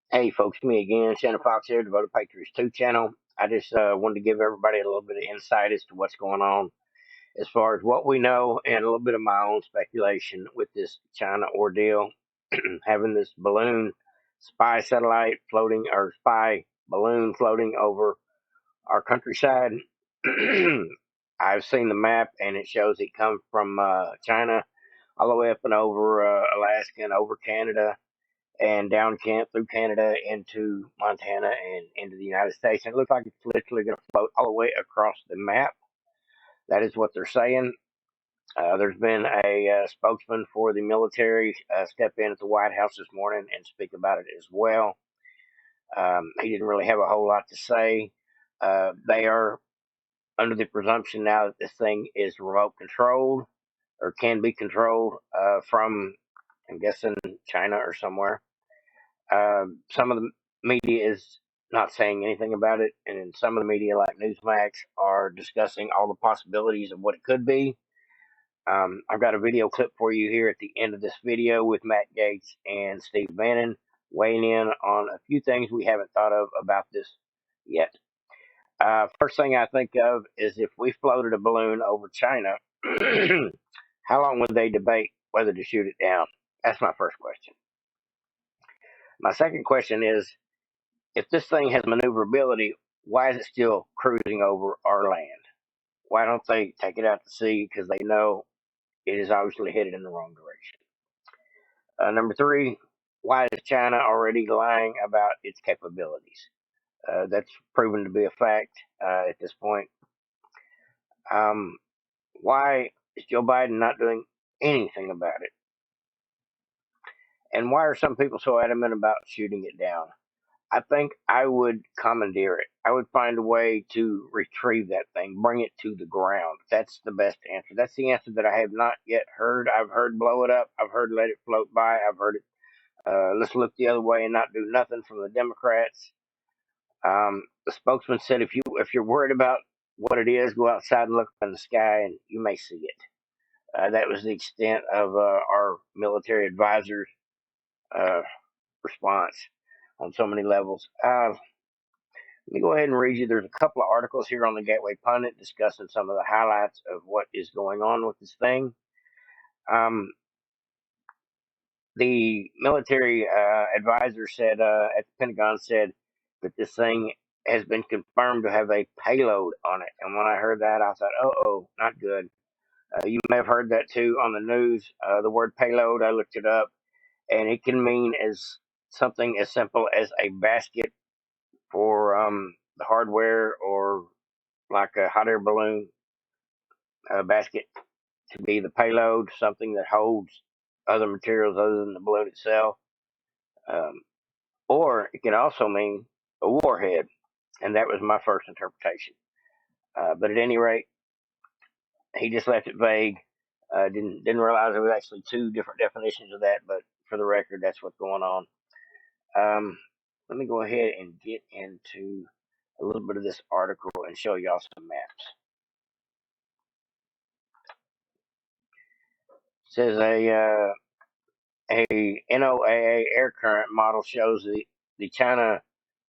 Hey folks, me again, Shannon Fox here, Devoted Patriots 2 channel. I just wanted to give everybody a little bit of insight as to what's going on as far as what we know and a little bit of my own speculation with this China ordeal. Having this balloon spy satellite floating or spy balloon floating over our countryside. I've seen the map and it shows it comes from China all the way up and over Alaska and over Canada and down through Canada into Montana and into the United States. And it looks like it's literally going to float all the way across the map. That is what they're saying. There's been a spokesman for the military step in at the White House this morning and speak about it as well. He didn't really have a whole lot to say. They are under the presumption now that this thing is remote controlled or can be controlled from, I'm guessing, China or somewhere. Some of the media is not saying anything about it, and some of the media, like Newsmax, are discussing all the possibilities of what it could be. I've got a video clip for you here at the end of this video with Matt Gaetz and Steve Bannon weighing in on a few things we haven't thought of about this yet. First thing I think of is if we floated a balloon over China, how long would they debate whether to shoot it down? That's my first question. My second question is, if this thing has maneuverability, why is it still cruising over our land? Why don't they take it out to sea? Because they know it is obviously headed in the wrong direction. Number three, why is China already lying about its capabilities? That's proven to be a fact at this point. Um, why is Joe Biden not doing anything about it? And why are some people so adamant about shooting it down? I think I would commandeer it. I would find a way to retrieve that thing, bring it to the ground. That's the best answer. That's the answer that I have not yet heard. I've heard blow it up. I've heard let it float by. I've heard it. Let's look the other way and not do nothing from the Democrats. The spokesman said, if you're worried about what it is, go outside and look up in the sky, and you may see it. That was the extent of our military advisors' uh, response on so many levels. Let me go ahead and read you. There's a couple of articles here on the Gateway Pundit discussing some of the highlights of what is going on with this thing. Um, the military advisor said at the Pentagon said that this thing has been confirmed to have a payload on it. And when I heard that, I thought, oh, not good. You may have heard that too on the news. The word payload, I looked it up, and it can mean as something as simple as a basket for the hardware, or like a hot air balloon basket to be the payload, something that holds other materials other than the balloon itself. Um, or it can also mean a warhead, and that was my first interpretation. But at any rate, he just left it vague. Didn't realize there was actually two different definitions of that, but for the record, that's what's going on. Let me go ahead and get into a little bit of this article and show y'all some maps. It says a NOAA air current model shows the China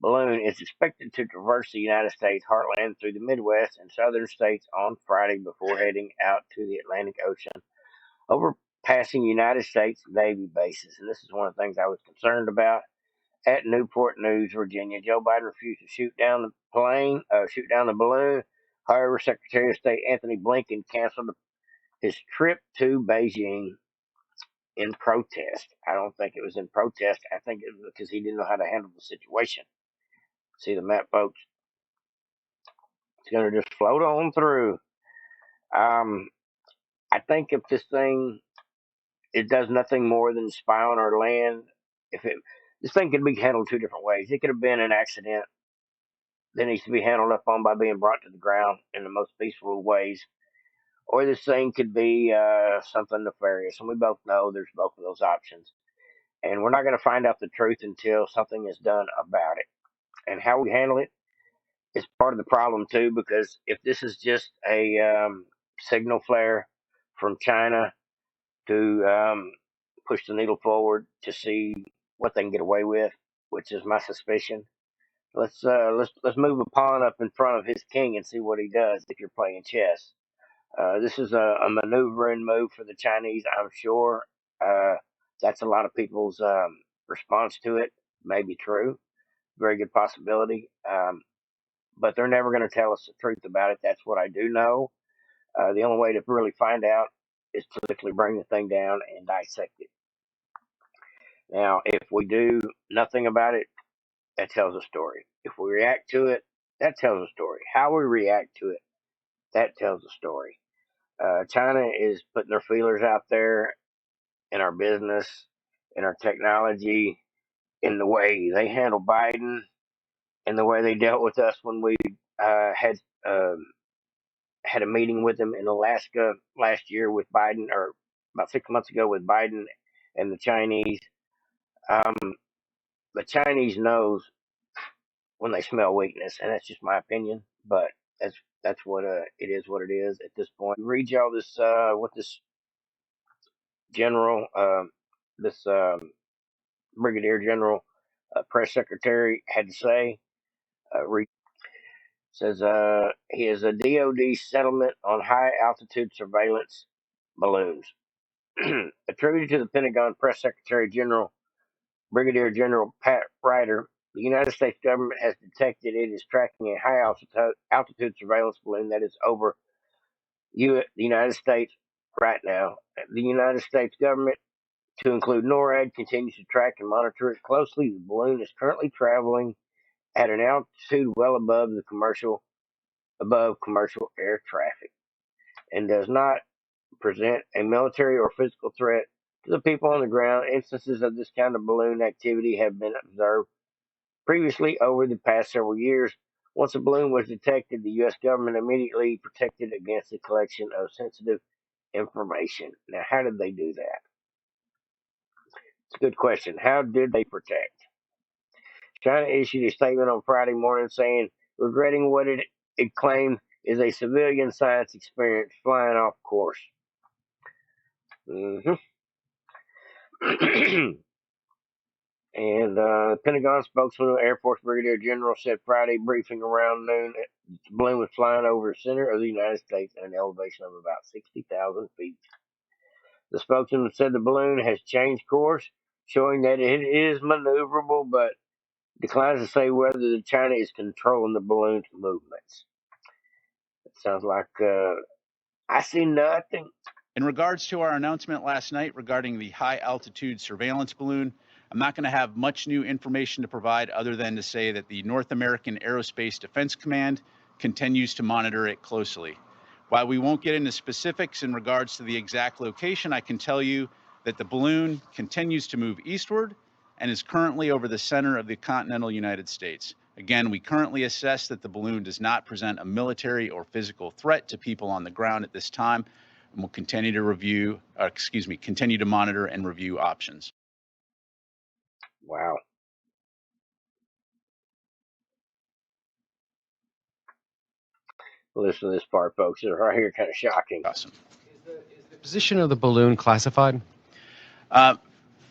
balloon is expected to traverse the United States heartland through the Midwest and southern states on Friday before heading out to the Atlantic Ocean, overpassing United States Navy bases. And this is one of the things I was concerned about. At Newport News, Virginia, Joe Biden refused to shoot down the balloon. However, Secretary of State Anthony Blinken canceled his trip to Beijing in protest. I don't think it was in protest. I think it was because he didn't know how to handle the situation. See the map, folks? It's going to just float on through. Um, I think if this thing, it does nothing more than spy on our land. This thing could be handled two different ways. It could have been an accident that needs to be handled up on by being brought to the ground in the most peaceful ways, or this thing could be something nefarious. And we both know there's both of those options. And we're not going to find out the truth until something is done about it. And how we handle it is part of the problem too, because if this is just a signal flare from China to push the needle forward to see what they can get away with, which is my suspicion. Let's move a pawn up in front of his king and see what he does if you're playing chess. This is a maneuvering move for the Chinese, I'm sure. Uh, that's a lot of people's response to it. Maybe true, very good possibility. But they're never going to tell us the truth about it. That's what I do know. The only way to really find out is to literally bring the thing down and dissect it. Now, if we do nothing about it, that tells a story. If we react to it, that tells a story. How we react to it, that tells a story. China is putting their feelers out there in our business, in our technology, in the way they handle Biden, in the way they dealt with us when we uh, had um had a meeting with them in Alaska last year with Biden, or about 6 months ago with Biden and the Chinese. Um, the Chinese knows when they smell weakness, and that's just my opinion. But that's that's what it is. What it is at this point. Read y'all this what this general, this brigadier general, press secretary had to say. Says he is a DoD settlement on high altitude surveillance balloons. Attributed to the Pentagon Press Secretary General Brigadier General Pat Ryder, the United States government has detected it is tracking a high altitude surveillance balloon that is over the United States right now. The United States government, to include NORAD, continues to track and monitor it closely. The balloon is currently traveling at an altitude well above commercial air traffic, and does not present a military or physical threat to the people on the ground. Instances of this kind of balloon activity have been observed previously over the past several years. Once a balloon was detected, the U.S. government immediately protected against the collection of sensitive information. Now, how did they do that? It's a good question. How did they protect? China issued a statement on Friday morning saying, regretting what it claimed is a civilian science experiment flying off course. Mm-hmm. And Pentagon spokesman, Air Force Brigadier General, said Friday briefing around noon the balloon was flying over the center of the United States at an elevation of about 60,000 feet. The spokesman said the balloon has changed course, showing that it is maneuverable, but declines to say whether China is controlling the balloon's movements. It sounds like I see nothing. In regards to our announcement last night regarding the high altitude surveillance balloon, I'm not going to have much new information to provide other than to say that the North American Aerospace Defense Command continues to monitor it closely. While we won't get into specifics in regards to the exact location, I can tell you that the balloon continues to move eastward and is currently over the center of the continental United States. Again, we currently assess that the balloon does not present a military or physical threat to people on the ground at this time, and we'll continue to continue to monitor and review options. Wow. Listen to this part, folks. It's right here kind of shocking. Awesome. Is the position of the balloon classified?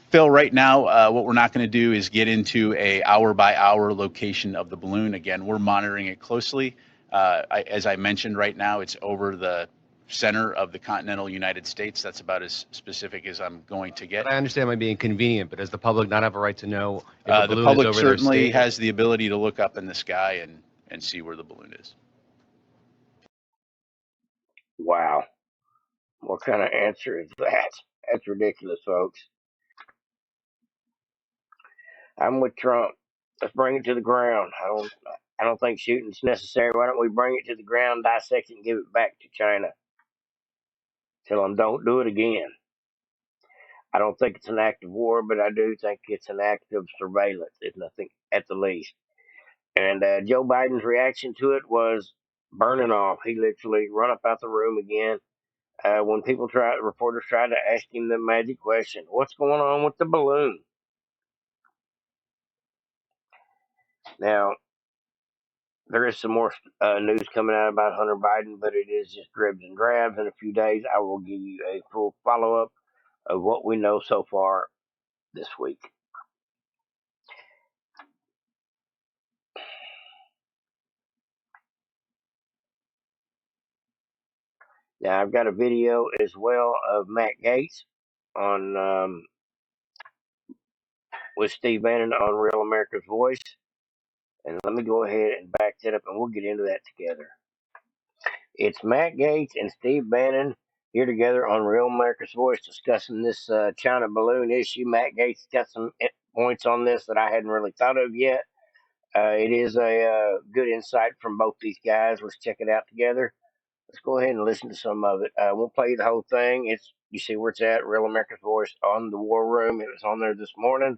Phil, right now, what we're not going to do is get into a hour-by-hour location of the balloon. Again, we're monitoring it closely. As I mentioned, right now, it's over the center of the continental United States. That's about as specific as I'm going to get. But I understand it might be inconvenient, but does the public not have a right to know if the balloon The public is over their certainly state? has the ability to look up in the sky and see where the balloon is. Wow. What kind of answer is that? That's ridiculous, folks. I'm with Trump. Let's bring it to the ground. I don't think shooting's necessary. Why don't we bring it to the ground, dissect it, and give it back to China? Tell them don't do it again. I don't think it's an act of war, but I do think it's an act of surveillance, if nothing at the least. And Joe Biden's reaction to it was burning off. He literally run up out the room again. When reporters tried to ask him the magic question, "What's going on with the balloon?" Now, there is some more news coming out about Hunter Biden, but it is just dribs and drabs. In a few days, I will give you a full follow up of what we know so far this week. Now I've got a video as well of Matt Gaetz on with Steve Bannon on Real America's Voice. And let me go ahead and back that up, and we'll get into that together. It's Matt Gaetz and Steve Bannon here together on Real America's Voice discussing this China balloon issue. Matt Gaetz got some points on this that I hadn't really thought of yet. It is a good insight from both these guys. Let's check it out together. Let's go ahead and listen to some of it. I won't play you the whole thing. You see where it's at, Real America's Voice on the War Room. It was on there this morning.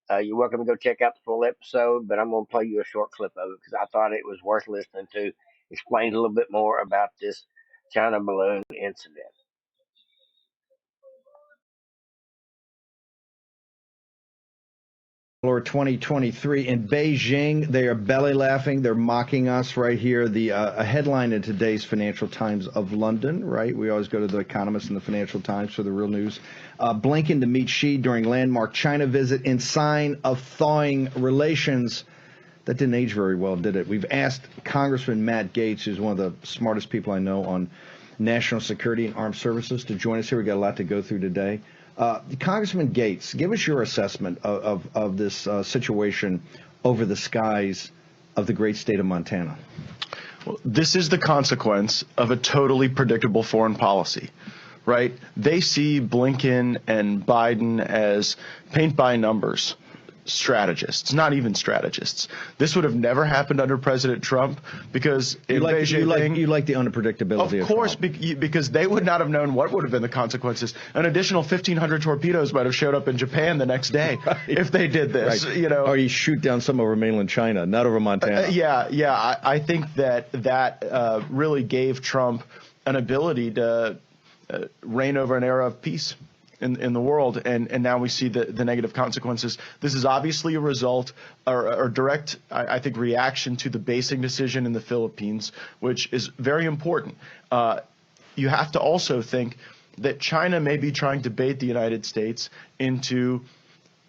You're welcome to go check out the full episode, but I'm going to play you a short clip of it because I thought it was worth listening to. Explain a little bit more about this China balloon incident. 2023 in Beijing. They are belly laughing. They're mocking us right here. A headline in today's Financial Times of London, right? We always go to The Economist and the Financial Times for the real news. Blinken to meet Xi during landmark China visit in sign of thawing relations. That didn't age very well, did it? We've asked Congressman Matt Gaetz, who's one of the smartest people I know on national security and armed services, to join us here. We got a lot to go through today. Congressman Gaetz, give us your assessment of this situation over the skies of the great state of Montana. Well, this is the consequence of a totally predictable foreign policy, right? They see Blinken and Biden as paint-by-numbers strategists, not even strategists. This would have never happened under President Trump because you like the unpredictability. Of course, because they would not have known what would have been the consequences. An additional 1,500 torpedoes might have showed up in Japan the next day if they did this. Right. Or you shoot down some over mainland China, not over Montana. I think that really gave Trump an ability to reign over an era of peace in the world, and now we see the negative consequences. This is obviously a result or direct, I think, reaction to the basing decision in the Philippines, which is very important. You have to also think that China may be trying to bait the United States into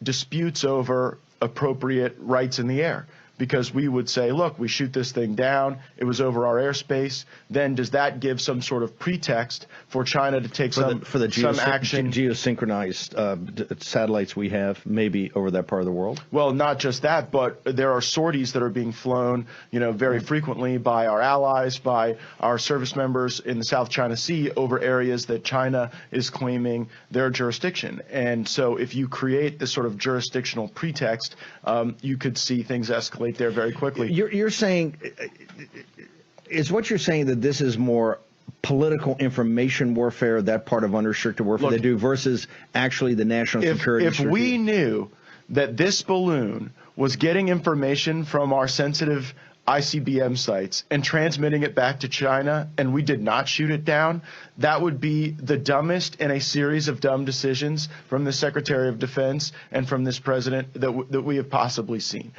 disputes over appropriate rights in the air. Because we would say, look, we shoot this thing down, it was over our airspace, then does that give some sort of pretext for China to take some action? Geosynchronized satellites we have maybe over that part of the world? Well, not just that, but there are sorties that are being flown, very frequently by our allies, by our service members in the South China Sea over areas that China is claiming their jurisdiction. And so if you create this sort of jurisdictional pretext, you could see things escalate there very quickly. You're saying, is what you're saying that this is more political information warfare, that part of unrestricted warfare they do, versus actually the national security? If we knew that this balloon was getting information from our sensitive ICBM sites and transmitting it back to China, and we did not shoot it down, that would be the dumbest in a series of dumb decisions from the Secretary of Defense and from this president that we have possibly seen.